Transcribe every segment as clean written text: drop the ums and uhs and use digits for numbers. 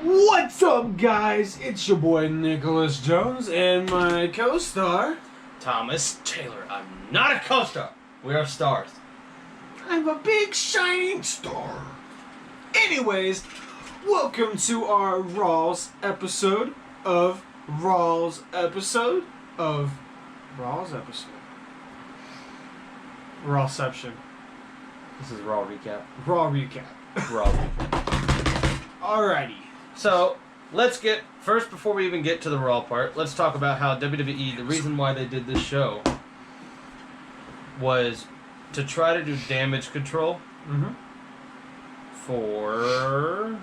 What's up, guys? It's your boy Nicholas Jones and my co-star Thomas Taylor. I'm not a co-star. We are stars. I'm a big shining star. Anyways, welcome to our Rawls episode of Rawlsception. This is Raw recap. Raw recap. Raw recap. Alrighty. So, let's get, first before we even get to the Raw part, let's talk about how WWE, the reason why they did this show was to try to do damage control for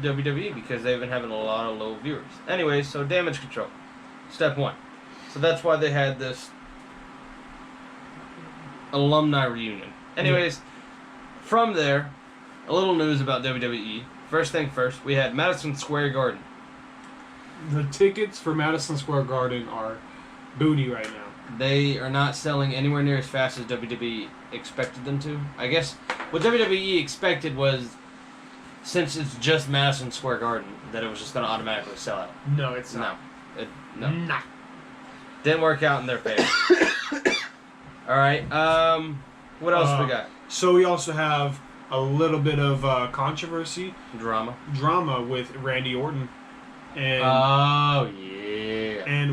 WWE because they've been having a lot of low viewers. Anyways, so damage control. Step one. So that's why they had this alumni reunion. Anyways, from there, a little news about WWE. First thing first, we had Madison Square Garden. The tickets for Madison Square Garden are booty right now. They are not selling anywhere near as fast as WWE expected them to. I guess what WWE expected was, since it's just Madison Square Garden, that it was just going to automatically sell out. No, it's not. No. Nah. Didn't work out in their favor. Alright, what else we got? So we also have a little bit of controversy. Drama with Randy Orton and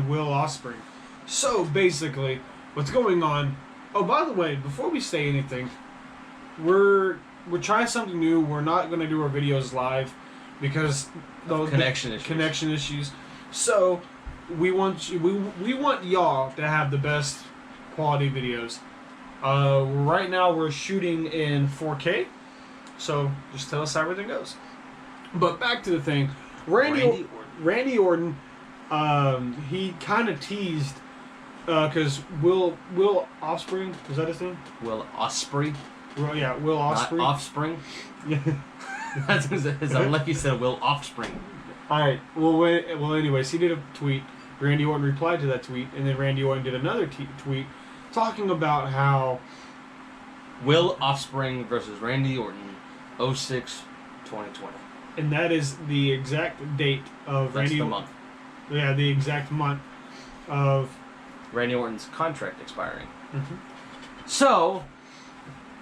Will Ospreay. So basically, what's going on? Oh, by the way, before we say anything, we're trying something new. We're not going to do our videos live because those connection issues. So we want y'all to have the best quality videos. Right now we're shooting in 4K. So just tell us how everything goes. But back to the thing, Randy Orton, he kind of teased because Will Ospreay, is that his name? Will Ospreay. Well, yeah, Will Ospreay. Not Offspring. That's like you said, Will Offspring. All right. Well, anyways, he did a tweet. Randy Orton replied to that tweet, and then Randy Orton did another tweet talking about how Will Offspring versus Randy Orton. 06-2020. And that is the exact date of That's the month. Yeah, the exact month of Randy Orton's contract expiring. So,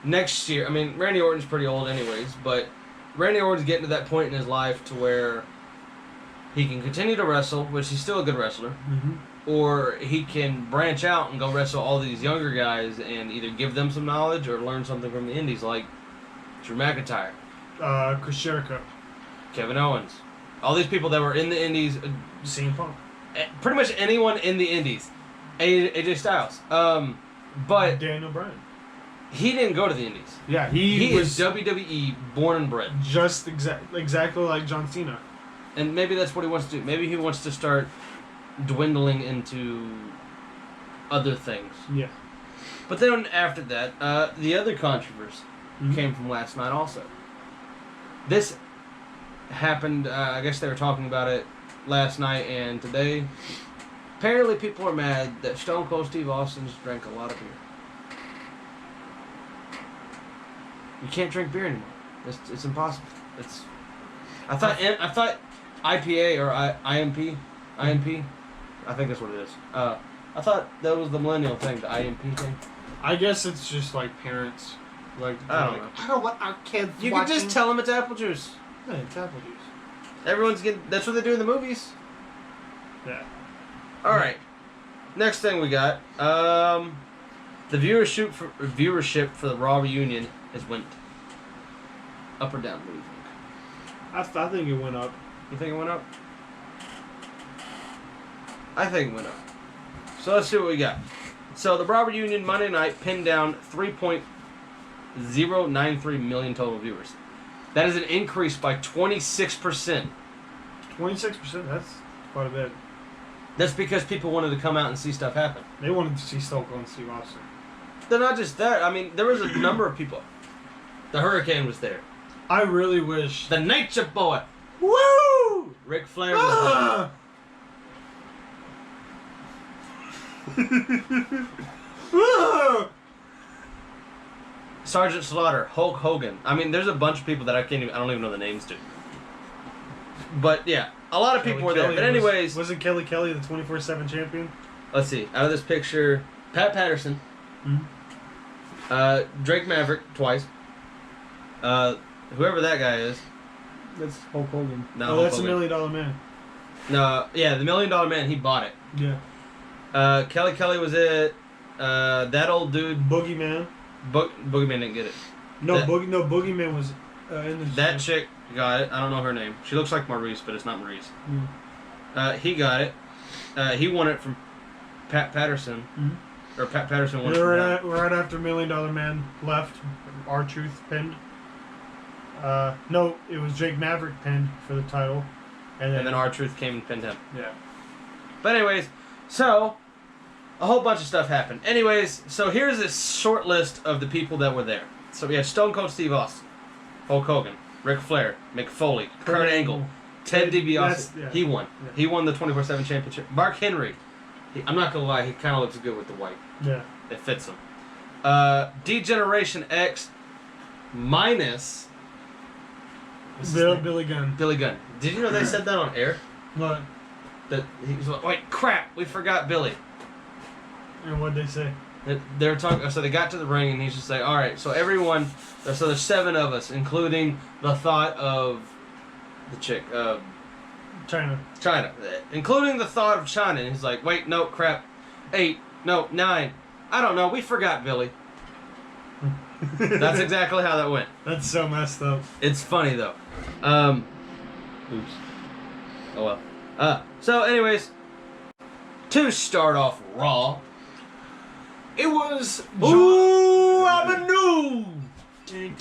next year, I mean, Randy Orton's pretty old anyways, but Randy Orton's getting to that point in his life to where he can continue to wrestle, which he's still a good wrestler, or he can branch out and go wrestle all these younger guys and either give them some knowledge or learn something from the indies, like Drew McIntyre, Chris Jericho, Kevin Owens, all these people that were in the indies, CM Punk, pretty much anyone in the indies, AJ Styles, but Daniel Bryan. He didn't go to the indies. Yeah, he was WWE born and bred. Just exactly like John Cena. And maybe that's what he wants to do. Maybe he wants to start dwindling into other things. Yeah. But then after that, the other controversy came from last night also. This happened, I guess they were talking about it last night and today. Apparently people are mad that Stone Cold Steve Austin's drank a lot of beer. You can't drink beer anymore. It's impossible. I thought IPA or IMP, I think that's what it is. I thought that was the millennial thing, the IMP thing. I guess it's just like parents. Like, I don't know. I don't want our kids You watching. can just tell them it's apple juice. Yeah, it's apple juice. Everyone's getting. That's what they do in the movies. Yeah. All right. Next thing we got. The viewership for the Raw reunion has went up or down. What do you think? I think it went up. You think it went up? I think it went up. So let's see what we got. So the Raw reunion Monday night pinned down 3.093 million total viewers. That is an increase by 26%. 26%? That's quite a bit. That's because people wanted to come out and see stuff happen. They wanted to see Stone Cold and Steve Austin. They're not just that. I mean, there was a number of people. The Hurricane was there. I really wish... The Nature Boy. Woo! Ric Flair was there. Sergeant Slaughter, Hulk Hogan. I mean, there's a bunch of people that I don't even know the names to. But yeah, a lot of people were there. But anyways, wasn't Kelly Kelly the 24/7 champion? let's see. Out of this picture, Pat Patterson, Drake Maverick twice. Whoever that guy is. That's Hulk Hogan. No, oh, that's Hulk $1 Hogan. Million Man. No, yeah, the $1 Million Man. He bought it. Yeah. Kelly Kelly was it. That old dude. Boogeyman. Boogeyman didn't get it. No, That- Boogeyman was in the. That chick got it. I don't know her name. She looks like Maurice, but it's not Maurice. Mm. He got it. He won it from Pat Patterson. Mm-hmm. Or Pat Patterson won it Yeah, from him. right after $1 Million Man left, R-Truth pinned. No, it was Jake Maverick pinned for the title. And then R-Truth came and pinned him. Yeah. But anyways, so a whole bunch of stuff happened. Anyways, so here's this short list of the people that were there. So we had Stone Cold Steve Austin, Hulk Hogan, Ric Flair, Mick Foley, Kurt Angle, Ted DiBiase. Yeah. He won. Yeah. He won the 24/7 championship. Mark Henry. I'm not gonna lie, he kind of looks good with the white. Yeah. It fits him. D-Generation X minus Billy Gunn. Billy Gunn. Did you know they said that on air? What? That he was like, wait, crap, we forgot Billy. And what'd they say? They were talking. So they got to the ring, and he's just like, "All right, so everyone, so there's 7 of us, including the thought of the chick, China. China, including the thought of China." And he's like, "Wait, no, crap, 8, no, 9, I don't know, we forgot Billy." That's exactly how that went. That's so messed up. It's funny though. Oops. Oh well. So, anyways, to start off Raw. It was. Ooh, I'm a new. Did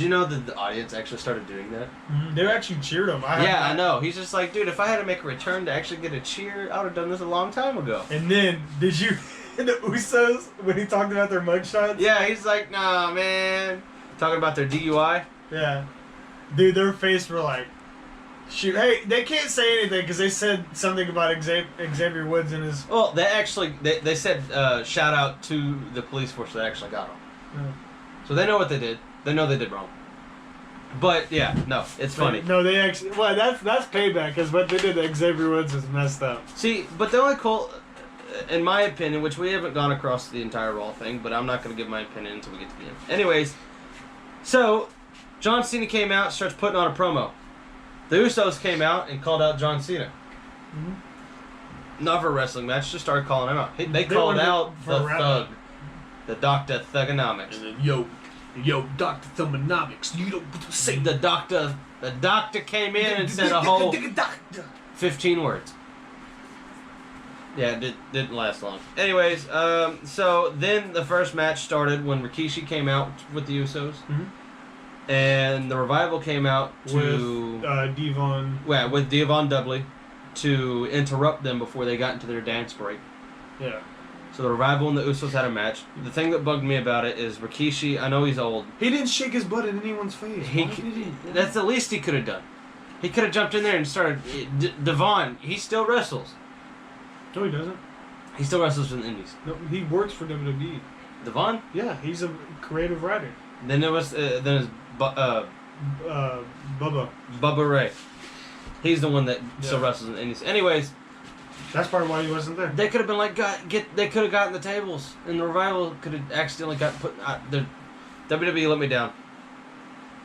you know that the audience actually started doing that? They actually cheered him. I know. He's just like, dude, if I had to make a return to actually get a cheer, I would have done this a long time ago. And then, did you. The Usos, when he talked about their mugshots? Yeah, he's like, nah, man. Talking about their DUI? Yeah. Dude, their face were like, shoot. Hey, they can't say anything because they said something about Xavier Woods and his. Well, they actually, they said shout out to the police force that actually got him. Yeah. So they know what they did. They know they did wrong. But, yeah, no, it's funny. No, they actually. Well, that's payback because what they did to Xavier Woods was messed up. See, but the only cool, in my opinion, which we haven't gone across the entire Raw thing, but I'm not going to give my opinion until we get to the end. Anyways, so John Cena came out, starts putting on a promo. The Usos came out and called out John Cena. Mm-hmm. Not for a wrestling match, just started calling him out. They called out the Thug, the Dr. Thugonomics. And then, yo, Dr. Thugonomics, you don't say The doctor came in and said a whole 15 words. Yeah, it didn't last long. Anyways, so then the first match started when Rikishi came out with the Usos. Mm-hmm. And the Revival came out with Devon. Yeah, with Devon Dudley to interrupt them before they got into their dance break. Yeah. So the Revival and the Usos had a match. The thing that bugged me about it is Rikishi, I know he's old. He didn't shake his butt in anyone's face. That's the least he could have done. He could have jumped in there and started. Devon, he still wrestles. No, he doesn't. He still wrestles in the Indies. No, he works for WWE. Devon? Yeah, he's a creative writer. Then there was Bubba. Bubba Ray. He's the one that still wrestles in the Indies. Anyways, that's probably why he wasn't there. they could have been like, they could have gotten the tables, and the Revival could have accidentally got put. WWE let me down.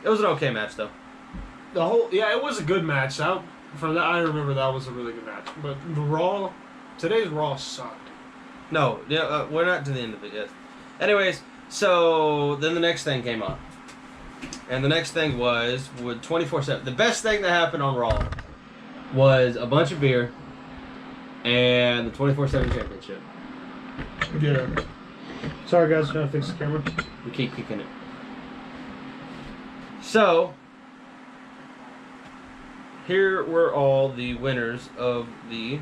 It was an okay match though. It was a good match. I remember that was a really good match. But today's Raw sucked. No, we're not to the end of it yet. Anyways, so then the next thing came on. And the next thing was with 24/7. The best thing that happened on Raw was a bunch of beer and the 24/7 championship. Yeah. Sorry guys, trying to fix the camera. We keep kicking it. So, here were all the winners of the...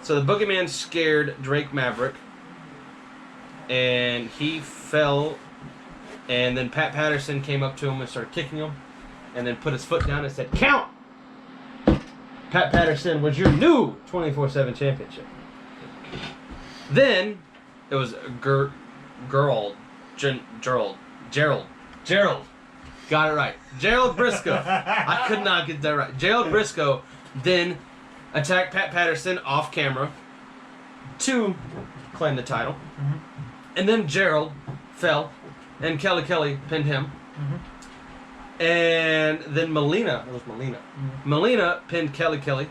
So the Boogeyman scared Drake Maverick, and he fell, and then Pat Patterson came up to him and started kicking him, and then put his foot down and said, "Count!" Pat Patterson was your new 24/7 championship. Then, it was Gerald. Gerald. Got it right. Gerald Briscoe. I could not get that right. Gerald Briscoe then attacked Pat Patterson off camera to claim the title. Mm-hmm. And then Gerald fell, and Kelly pinned him. Mm-hmm. And then Melina, it was Melina. Mm-hmm. Melina pinned Kelly.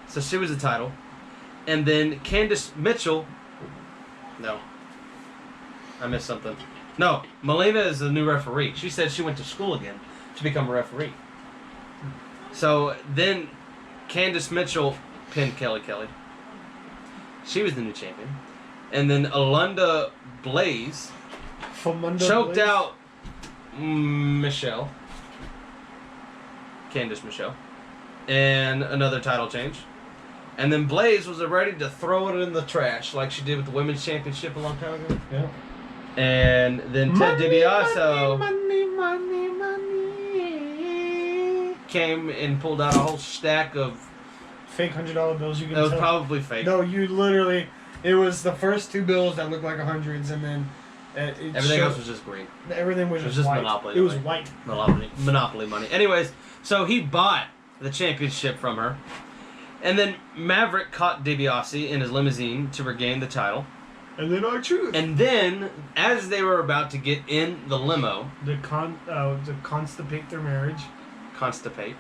So she was the title. And then Candice Mitchell. No. I missed something. No, Melina is the new referee. She said she went to school again to become a referee. So then Candice Mitchell pinned Kelly. She was the new champion. And then Alunda Blaze choked out Michelle. Candice Michelle. And another title change. And then Blaze was ready to throw it in the trash like she did with the Women's Championship a long time ago. Yeah. And then Ted DiBiase came and pulled out a whole stack of... Fake $100 bills. You can That was tell. probably fake. No, you literally... It was the first 2 bills that looked like hundreds, and then... Everything else was just green. Everything was It was just just white. Monopoly It was money. white. Monopoly money. Anyways, so he bought the championship from her. And then Maverick caught DiBiase in his limousine to regain the title. And then R-Truth. And then, as they were about to get in the limo, To constipate their marriage. constipate,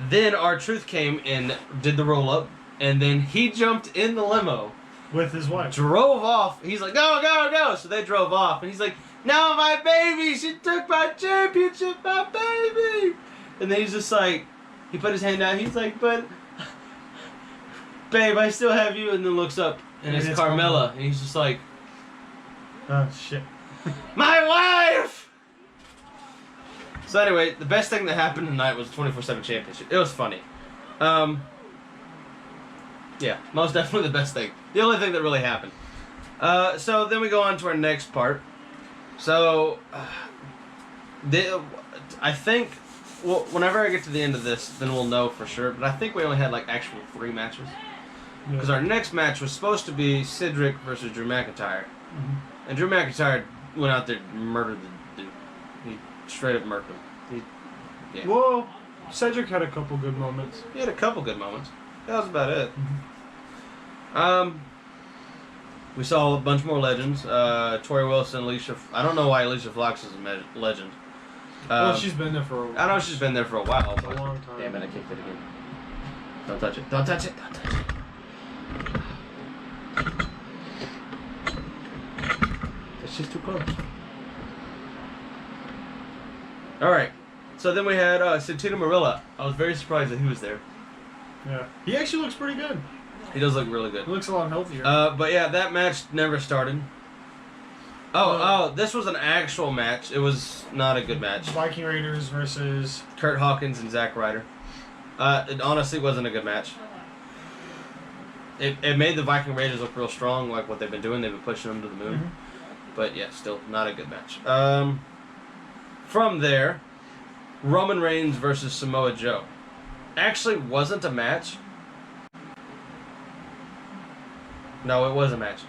then R-Truth came and did the roll-up. And then he jumped in the limo. With his wife. Drove off. He's like, go, go, go. So they drove off. And he's like, no, my baby. She took my championship, my baby. And then he's just like, he put his hand out. He's like, but, babe, I still have you. And then looks up. And it's Carmella. And he's just like, Oh, shit. my wife! So anyway, the best thing that happened tonight was 24/7 championship. It was funny. Yeah, most definitely the best thing. The only thing that really happened. So then we go on to our next part. So, I think, well, whenever I get to the end of this, then we'll know for sure. But I think we only had like actual 3 matches. Because our next match was supposed to be Cedric versus Drew McIntyre. Mm-hmm. And Drew McIntyre went out there and murdered the dude. He straight up murked him. Yeah. Well, Cedric had a couple good moments. He had a couple good moments. That was about it. Mm-hmm. We saw a bunch more legends. Tori Wilson, Alicia. I don't know why Alicia Fox is a legend. Well, she's been there for a while. I know she's been there for a while. A But long time. damn it, I kicked it again. Don't touch it. Don't touch it. Don't touch it. It's just too close. Alright. So then we had Santino Marella. I was very surprised that he was there. Yeah. He actually looks pretty good. He does look really good. He looks a lot healthier. But yeah, that match never started. This was an actual match. It was not a good match. Viking Raiders versus... Kurt Hawkins and Zack Ryder. It honestly wasn't a good match. It made the Viking Raiders look real strong, like what they've been doing. They've been pushing them to the moon. Mm-hmm. But yeah, still not a good match. From there, Roman Reigns versus Samoa Joe. Actually wasn't a match. No, it was a match.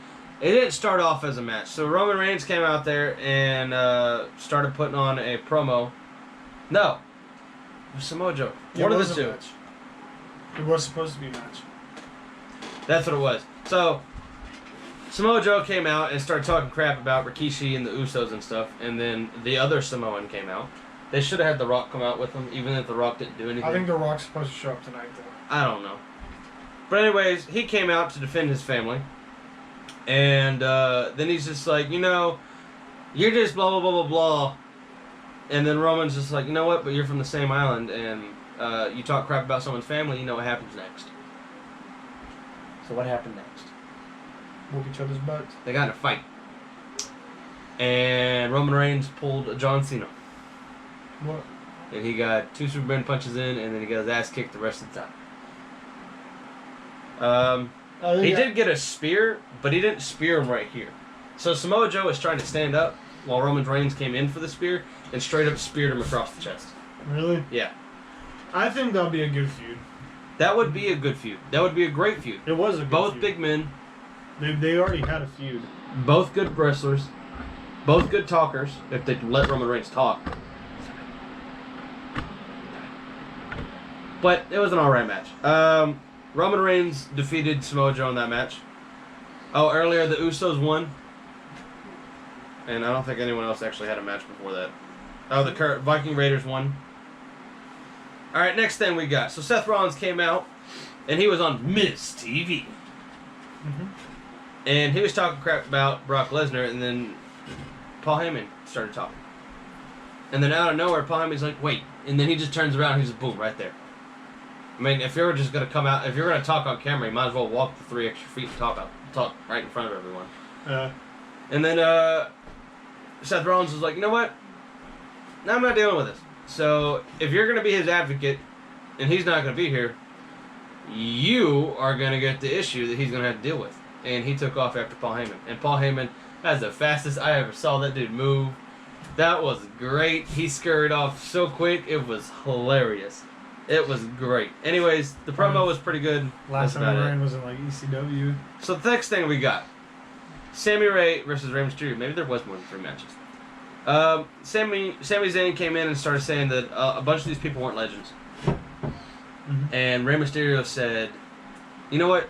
It didn't start off as a match. So Roman Reigns came out there and started putting on a promo. No. It was Samoa Joe. Yeah, One it of was the a two. match. It was supposed to be a match. That's what it was. So, Samoa Joe came out and started talking crap about Rikishi and the Usos and stuff. And then the other Samoan came out. They should have had The Rock come out with them, even if The Rock didn't do anything. I think The Rock's supposed to show up tonight, though. I don't know. But anyways, he came out to defend his family. And then he's just like, you're just blah, blah, blah, blah, blah. And then Roman's just like, you know what, but you're from the same island, and you talk crap about someone's family, you know what happens next. So what happened next? Whoop each other's butts. They got in a fight. And Roman Reigns pulled a John Cena. What? And he got 2 Superman punches in, and then he got his ass kicked the rest of the time. He did get a spear, but he didn't spear him right here. So Samoa Joe was trying to stand up while Roman Reigns came in for the spear and straight up speared him across the chest. Really? Yeah. I think that'll be a good feud. That would be a good feud. That would be a great feud. It was a good Both feud. big men. They already had a feud. Both good wrestlers. Both good talkers, if they let Roman Reigns talk. But it was an alright match. Roman Reigns defeated Samoa Joe in that match. Oh, earlier the Usos won. And I don't think anyone else actually had a match before that. Oh, the Viking Raiders won. Alright, next thing we got. So Seth Rollins came out, and he was on Miz TV. Mm-hmm. And he was talking crap about Brock Lesnar, and then Paul Heyman started talking. And then out of nowhere, Paul Heyman's like, wait. And then he just turns around and he's just, boom, right there. I mean, if you're just going to come out, if you're going to talk on camera, you might as well walk the 3 extra feet and talk right in front of everyone. And then Seth Rollins was like, you know what? No, I'm not dealing with this. So if you're going to be his advocate and he's not going to be here, you are going to get the issue that he's going to have to deal with. And he took off after Paul Heyman. And Paul Heyman, that's the fastest I ever saw that dude move. That was great. He scurried off so quick, it was hilarious. It was great. Anyways, the promo was pretty good. Last time I ran was in like ECW. So the next thing we got, Sammy Ray versus Rey Mysterio. Maybe there was more than 3 matches. Sami Zayn came in and started saying that a bunch of these people weren't legends. Mm-hmm. And Rey Mysterio said, you know what?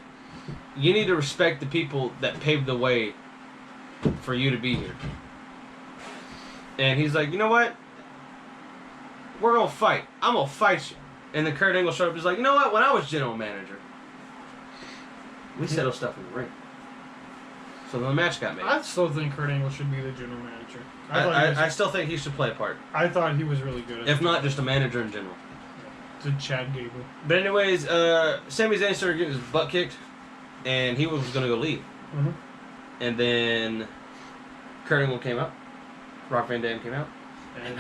You need to respect the people that paved the way for you to be here. And he's like, you know what? We're going to fight. I'm going to fight you. And then Kurt Angle showed up. He's like, you know what? When I was general manager, we settled stuff in the ring. So the match got made. I still think Kurt Angle should be the general manager. I still think he should play a part. I thought he was really good at If not, just a manager in general. To Chad Gable. But anyways, Sami Zayn started getting his butt kicked, and he was going to go leave. Mm-hmm. And then Kurt Angle came out. Rock Van Dam came out. And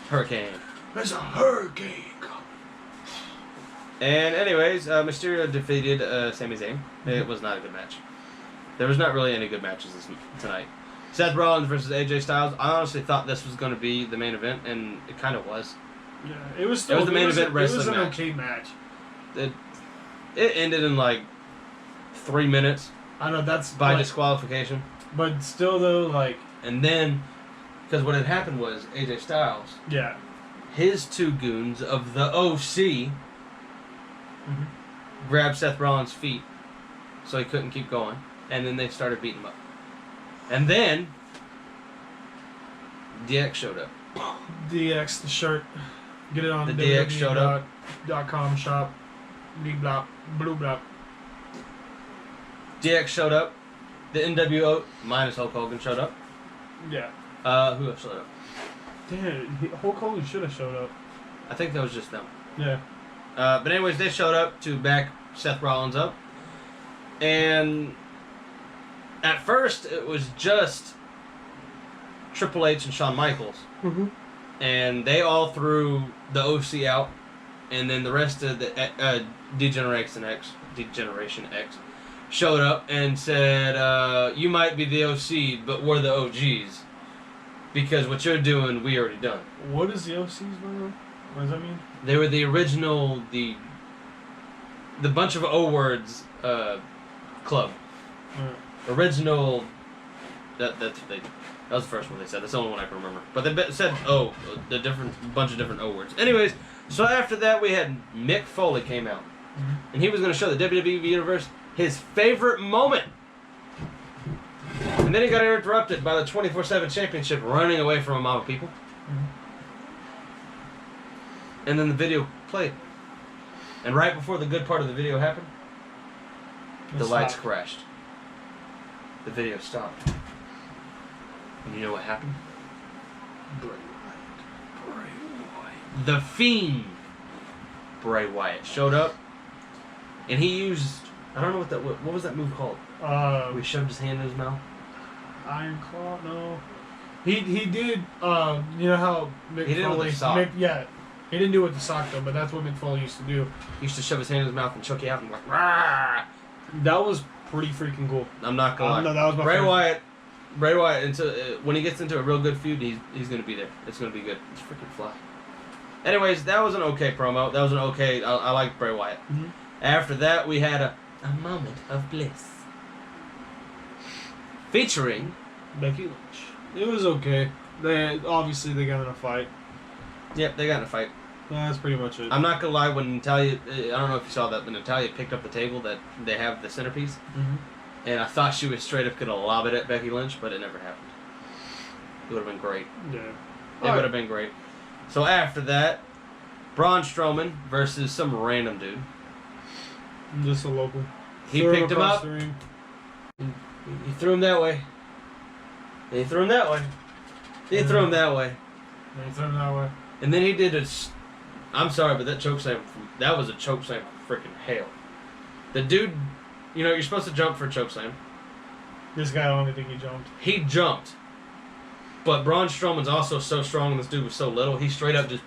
Hurricane. There's a hurricane coming. And anyways, Mysterio defeated Sami Zayn. It was not a good match. There was not really any good matches tonight. Seth Rollins versus AJ Styles. I honestly thought this was going to be the main event, and it kind of was. Yeah, it was still. It was the main event wrestling match. It was an match. okay match. It ended in like 3 minutes. I know that's by disqualification. But still, though, like. And then, because what had happened was AJ Styles. Yeah. His 2 goons of the OC grabbed Seth Rollins' feet, so he couldn't keep going, and then they started beating him up. And then DX showed up. DX, the shirt. Get it on the DX showed up. .com shop. Blah, blue blah. DX showed up. The NWO minus Hulk Hogan showed up. Yeah. Who else showed up? Damn, Hulk Hogan should have showed up. I think that was just them. Yeah. But anyways, they showed up to back Seth Rollins up. And at first, it was just Triple H and Shawn Michaels. Mm-hmm. And they all threw the OC out. And then the rest of the Degeneration X showed up and said, you might be the OC, but we're the OGs. Because what you're doing, we already done. What is the OCs, by the way? What does that mean? They were the original, the bunch of O-words club. Original, that's what they, that was the first one they said. That's the only one I can remember. But they said bunch of different O-words. Anyways, so after that we had Mick Foley came out. And he was going to show the WWE Universe his favorite moment. And then he got interrupted by the 24/7 championship running away from a mob of people. And then the video played. And right before the good part of the video happened, the lights crashed. The video stopped. And you know what happened? Bray Wyatt. The Fiend, Bray Wyatt, showed up. And he used, I don't know what was that move called? Where he shoved his hand in his mouth? Iron Claw? No. He did, you know how Mick He did it with Foley... the sock. Yeah. He didn't do it with the sock, though, but that's what Mick Foley used to do. He used to shove his hand in his mouth and choke you out and go, rah! That was pretty freaking cool. I'm not gonna lie. No, that was my Bray Wyatt, when he gets into a real good feud, he's gonna be there. It's gonna be good. It's freaking fly. Anyways, that was an okay promo. That was an okay... I like Bray Wyatt. After that, we had a moment of bliss. featuring Becky Lynch. It was okay. They got in a fight. Yep, they got in a fight. That's pretty much it. I'm not gonna lie, when Natalia, I don't know if you saw that, but Natalia picked up the table that they have the centerpiece, and I thought she was straight up gonna lob it at Becky Lynch, but it never happened. It would have been great. Yeah. It would have been great. So after that, Braun Strowman versus some random dude. Just a local. He Threw picked him across up. the ring. He threw him that way. And he threw him that way. He threw him that way. And he threw him that way. And then he did a. I'm sorry, but that chokeslam, that was a chokeslam from freaking hell. The dude, you know, you're supposed to jump for a chokeslam. This guy, I don't even think he jumped. He jumped. But Braun Strowman's also so strong and this dude was so little, he straight up just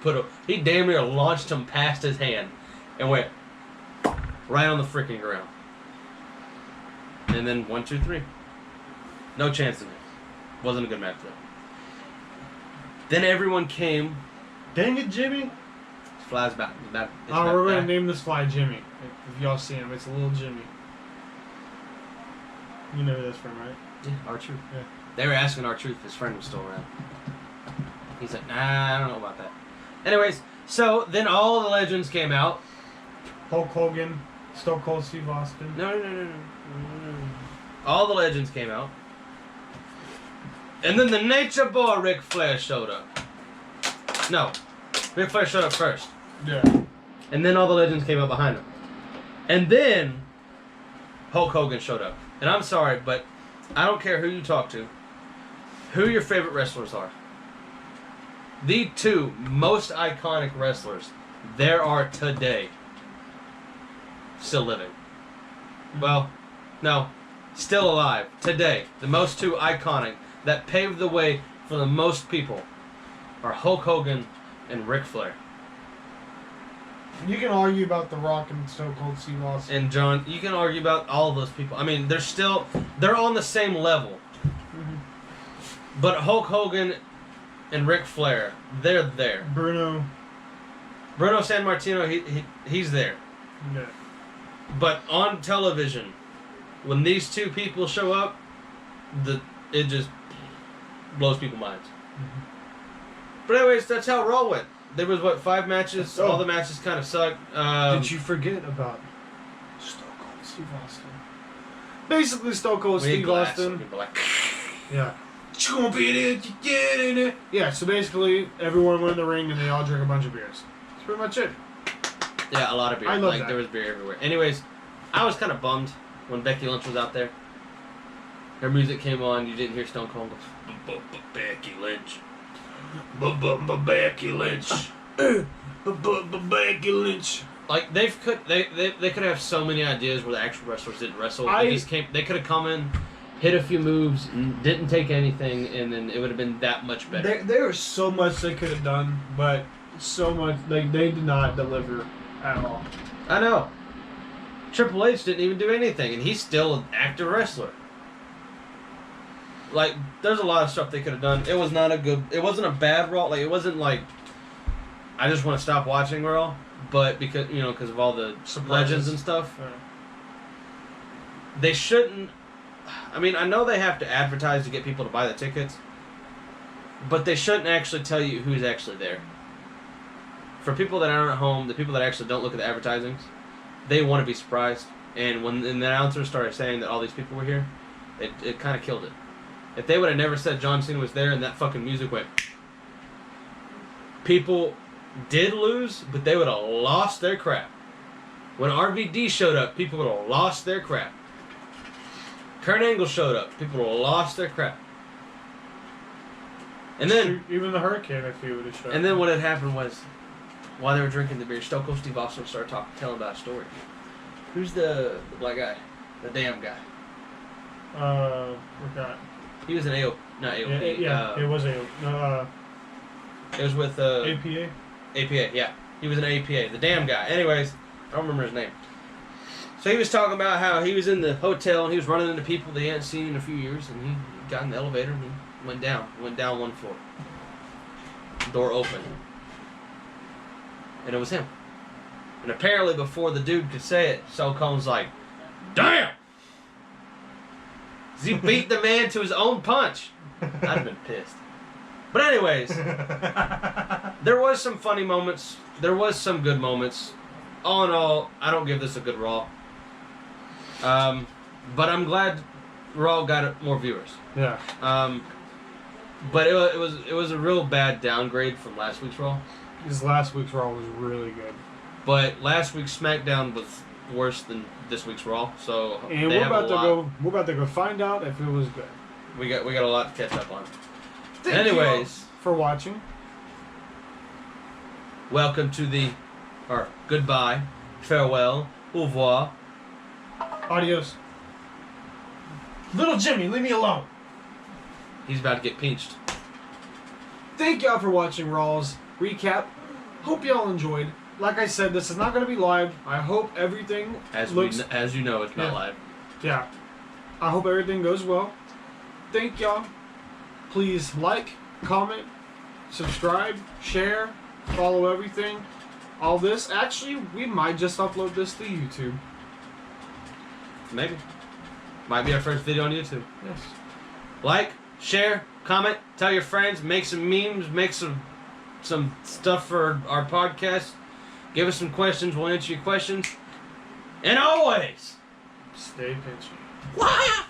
he damn near launched him past his hand and went right on the freaking ground. And then 1, 2, 3. No chance in it. Wasn't a good match though. Then everyone came. Dang it, Jimmy. Flies back. We're going to name this fly Jimmy. If y'all see him, it's a little Jimmy. You know who that's from, right? Yeah, R-Truth. Yeah. They were asking R-Truth if his friend was still around. He's like, nah, I don't know about that. Anyways, so then all the legends came out. Hulk Hogan, Stone Cold Steve Austin. No. All the legends came out. And then the Nature Boy Ric Flair showed up. No. Ric Flair showed up first. Yeah. And then all the legends came up behind him. And then Hulk Hogan showed up. And I'm sorry, but I don't care who you talk to, who your favorite wrestlers are. The two most iconic wrestlers there are today still living. Well, no, still alive today. The most two iconic that paved the way for the most people are Hulk Hogan and Ric Flair. You can argue about The Rock and Stone Cold Steve Austin. And John, you can argue about all of those people. I mean, they're on the same level. Mm-hmm. But Hulk Hogan and Ric Flair, they're there. Bruno Sammartino, he's there. Yeah. But on television, when these two people show up, it just blows people's minds. Mm-hmm. But anyways, that's how Raw went. There was, 5 matches? All the matches kind of sucked. Did you forget about Stone Cold Steve Austin? Basically, Stone Cold Steve Austin. Yeah. Yeah, so basically, everyone went in the ring and they all drank a bunch of beers. That's pretty much it. Yeah, a lot of beer. I love that. There was beer everywhere. Anyways, I was kind of bummed when Becky Lynch was out there. Her music came on, you didn't hear Stone Cold go, Becky Lynch. Becky Lynch. Becky Lynch. Like they could have so many ideas where the actual wrestlers didn't wrestle. They could have come in, hit a few moves, didn't take anything, and then it would have been that much better. There was so much they could have done, but so much they did not deliver at all. I know. Triple H didn't even do anything, and he's still an active wrestler. Like, there's a lot of stuff they could have done. It wasn't a bad Raw. Like, it wasn't like, I just want to stop watching Raw, but because of all the legends and stuff. Yeah. They shouldn't, I mean, I know they have to advertise to get people to buy the tickets, but they shouldn't actually tell you who's actually there. For people that aren't at home, the people that actually don't look at the advertisings, they want to be surprised. And when the announcers started saying that all these people were here, it kind of killed it. If they would have never said John Cena was there and that fucking music went, people did lose, but they would have lost their crap. When RVD showed up, people would have lost their crap. Kurt Angle showed up, people would have lost their crap. And then even the Hurricane, if he would have showed up. And then what had happened was, while they were drinking the beer, Stone Cold Steve Austin started telling about a story. Who's the black guy? The damn guy. Forgot. He was an AOP, not AOP. Yeah, it was AOP. It was with APA? APA, yeah. He was an APA, the damn guy. Anyways, I don't remember his name. So he was talking about how he was in the hotel and he was running into people that he hadn't seen in a few years, and he got in the elevator and he went down. Went down 1 floor. Door opened. And it was him. And apparently before the dude could say it, Stone Cold's like, damn! He beat the man to his own punch. I'd have been pissed. But anyways, there was some funny moments. There was some good moments. All in all, I don't give this a good Raw. But I'm glad Raw got more viewers. Yeah. But it was a real bad downgrade from last week's Raw. Because last week's Raw was really good. But last week's SmackDown was worse than this week's Raw. So and we're about to go find out if it was good. We got a lot to catch up on. Thank you for watching. Welcome to goodbye, farewell, au revoir. Adios. Little Jimmy, leave me alone. He's about to get pinched. Thank y'all for watching Raw's recap. Hope y'all enjoyed. Like I said, this is not going to be live. I hope everything as you know, it's not live. Yeah. I hope everything goes well. Thank y'all. Please like, comment, subscribe, share, follow everything. All this. Actually, we might just upload this to YouTube. Maybe. Might be our first video on YouTube. Yes. Like, share, comment, tell your friends, make some memes, make some stuff for our podcast. Give us some questions, we'll answer your questions. And always, stay pinchy. Wah!